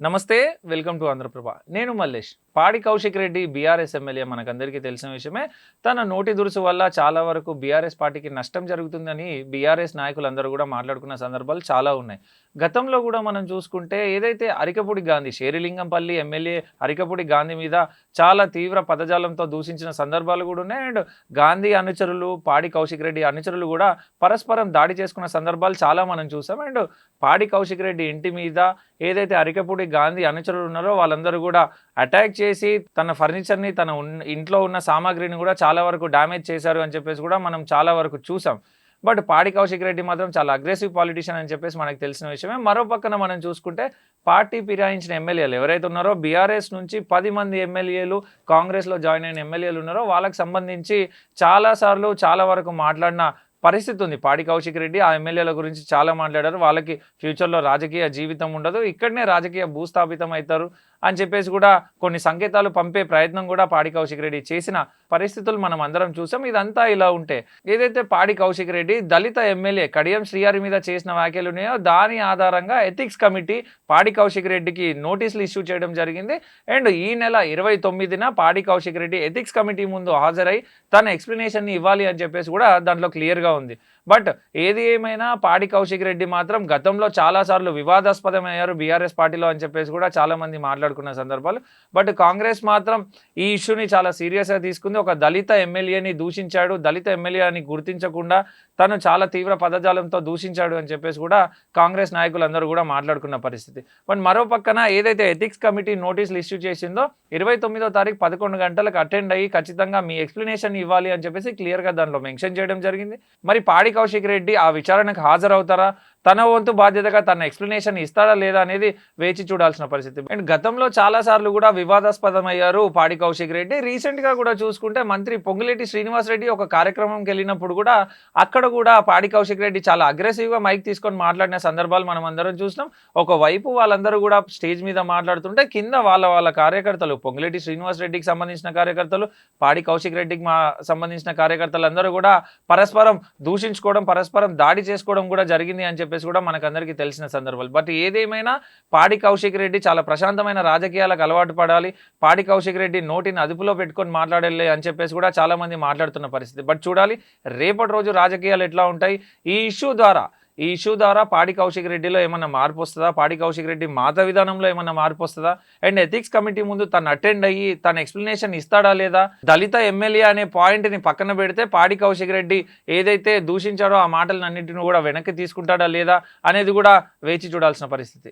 నమస్తే. Welcome to Andhraprabha. నేను మల్లేష్. పాడి కౌశిక్ రెడ్డి బీఆర్ఎస్ ఎమ్మెల్యే మనకందరికీ తెలిసిన విషయమే. తన నోటి దురుసు వల్ల చాలా వరకు బీఆర్ఎస్ పార్టీకి నష్టం జరుగుతుందని బీఆర్ఎస్ నాయకులందరూ కూడా మాట్లాడుకున్న సందర్భాలు చాలా ఉన్నాయి. గతంలో కూడా మనం చూసుకుంటే ఏదైతే అరికపూడి గాంధీ, శేరిలింగంపల్లి ఎమ్మెల్యే అరికపూడి గాంధీ మీద చాలా తీవ్ర పదజాలంతో దూషించిన సందర్భాలు కూడా ఉన్నాయి. అండ్ గాంధీ అనుచరులు, పాడి కౌశిక్ రెడ్డి అనుచరులు కూడా పరస్పరం దాడి చేసుకున్న సందర్భాలు చాలా మనం చూసాం. అండ్ పాడి కౌశిక్ రెడ్డి ఇంటి మీద ఏదైతే అరికపూడి గాంధీ అనుచరులు ఉన్నారో వాళ్ళందరూ కూడా అటాక్ చేసి తన ఫర్నిచర్ని, తన ఇంట్లో ఉన్న సామాగ్రిని కూడా చాలా వరకు డ్యామేజ్ చేశారు అని చెప్పేసి కూడా మనం చాలా వరకు చూసాం. బట్ పాడి కౌశిక్ రెడ్డి మాత్రం చాలా అగ్రెసివ్ పాలిటిషియన్ అని చెప్పేసి మనకు తెలిసిన విషయమే. మరో పక్కన మనం చూసుకుంటే పార్టీ ఫిరాయించిన ఎమ్మెల్యేలు ఎవరైతే ఉన్నారో బీఆర్ఎస్ నుంచి 10 మంది ఎమ్మెల్యేలు, కాంగ్రెస్లో జాయిన్ అయిన ఎమ్మెల్యేలు ఉన్నారో వాళ్ళకి సంబంధించి చాలాసార్లు చాలా వరకు మాట్లాడిన పరిస్థితి ఉంది. పాడి కౌశిక్ రెడ్డి ఆ ఎమ్మెల్యేల గురించి చాలా మాట్లాడారు. వాళ్ళకి ఫ్యూచర్లో రాజకీయ జీవితం ఉండదు, ఇక్కడనే రాజకీయ భూస్థాపితం అవుతారు అని చెప్పేసి కూడా కొన్ని సంకేతాలు పంపే ప్రయత్నం కూడా పాడి కౌశిక్ రెడ్డి చేసిన పరిస్థితులు మనం అందరం చూసాం. ఇదంతా ఇలా ఉంటే ఏదైతే పాడి కౌశిక్ రెడ్డి దళిత ఎమ్మెల్యే కడియం శ్రీహరి మీద చేసిన వ్యాఖ్యలు ఉన్నాయో దాని ఆధారంగా ఎథిక్స్ కమిటీ పాడి కౌశిక్ రెడ్డికి నోటీసులు ఇష్యూ చేయడం జరిగింది. అండ్ ఈ నెల 29న పాడి కౌశిక్ రెడ్డి ఎథిక్స్ కమిటీ ముందు హాజరై తన ఎక్స్ప్లెనేషన్ని ఇవ్వాలి అని చెప్పేసి కూడా దాంట్లో క్లియర్గా ఉంది. బట్ ఏది ఏమైనా పాడి కౌశిక్ రెడ్డి మాత్రం గతంలో చాలాసార్లు వివాదాస్పదమయ్యారు బీఆర్ఎస్ పార్టీలో అని చెప్పేసి కూడా చాలామంది మాట్లాడుకున్న సందర్భాలు. బట్ కాంగ్రెస్ మాత్రం ఈ ఇష్యూని చాలా సీరియస్గా తీసుకుంది. ఒక దళిత ఎమ్మెల్యేని దూషించాడు, దళిత ఎమ్మెల్యే అని గుర్తించకుండా తను చాలా తీవ్ర పదజాలంతో దూషించాడు అని చెప్పేసి కూడా కాంగ్రెస్ నాయకులందరూ కూడా మాట్లాడుకున్న పరిస్థితి. బట్ మరో పక్కన ఏదైతే ఎథిక్స్ కమిటీ నోటీసులు ఇష్యూ చేసిందో 29వ తారీఖు 11 గంటలకు అటెండ్ అయ్యి ఖచ్చితంగా మీ ఎక్స్ప్లెనేషన్ ఇవ్వాలి అని చెప్పేసి క్లియర్గా దాంట్లో మెన్షన్ చేయడం జరిగింది. మరి పాడి కౌశిక్ రెడ్డి ఆ విచారణకు హాజరవుతారా, తన వంతు బాధ్యతగా తన ఎక్స్ప్లెనేషన్ ఇస్తాడా లేదా అనేది వేచి చూడాల్సిన పరిస్థితి. అండ్ గతంలో చాలాసార్లు కూడా వివాదాస్పదమయ్యారు పాడి కౌశిక్ రెడ్డి. రీసెంట్గా కూడా చూసుకుంటే మంత్రి పొంగులేటి శ్రీనివాస్ రెడ్డి ఒక కార్యక్రమంకి వెళ్ళినప్పుడు కూడా అక్కడ కూడా పాడి కౌశిక్ రెడ్డి చాలా అగ్రెసివ్గా మైక్ తీసుకొని మాట్లాడిన సందర్భాలు మనం అందరం చూసినాం. ఒకవైపు వాళ్ళందరూ కూడా స్టేజ్ మీద మాట్లాడుతుంటే కింద వాళ్ళ కార్యకర్తలు, పొంగులేటి శ్రీనివాస్ రెడ్డికి సంబంధించిన కార్యకర్తలు, పాడి కౌశిక్ రెడ్డికి సంబంధించిన కార్యకర్తలు అందరూ కూడా పరస్పరం దూషించుకోవడం, పరస్పరం దాడి చేసుకోవడం కూడా జరిగింది అని చెప్పేసి కూడా మనకందరికీ తెలిసిన సందర్భాలు. బట్ ఏదేమైనా పాడి కౌశిక్ రెడ్డి చాలా ప్రశాంతమైన రాజకీయాలకు అలవాటు పడాలి, పాడి కౌశిక్ రెడ్డి నోటిని అదుపులో పెట్టుకొని మాట్లాడాలి అని చెప్పేసి కూడా చాలా మంది మాట్లాడుతున్న పరిస్థితి. బట్ చూడాలి రేపటి రోజు రాజకీయాలు ఎట్లా ఉంటాయి. ఈ ఇష్యూ ద్వారా పాడి కౌశిక్ రెడ్డిలో ఏమన్నా మార్పు వస్తుందా, పాడి కౌశిక్ రెడ్డి మాత విధానంలో ఏమన్నా మార్పు వస్తుందా, అండ్ ఎథిక్స్ కమిటీ ముందు తను అటెండ్ అయ్యి తన ఎక్స్ప్లెనేషన్ ఇస్తాడా లేదా, దళిత ఎమ్మెల్యే అనే పాయింట్ని పక్కన పెడితే పాడి కౌశిక్ రెడ్డి ఏదైతే దూషించాడో ఆ మాటలన్నింటినీ కూడా వెనక్కి తీసుకుంటాడా లేదా అనేది కూడా వేచి చూడాల్సిన పరిస్థితి.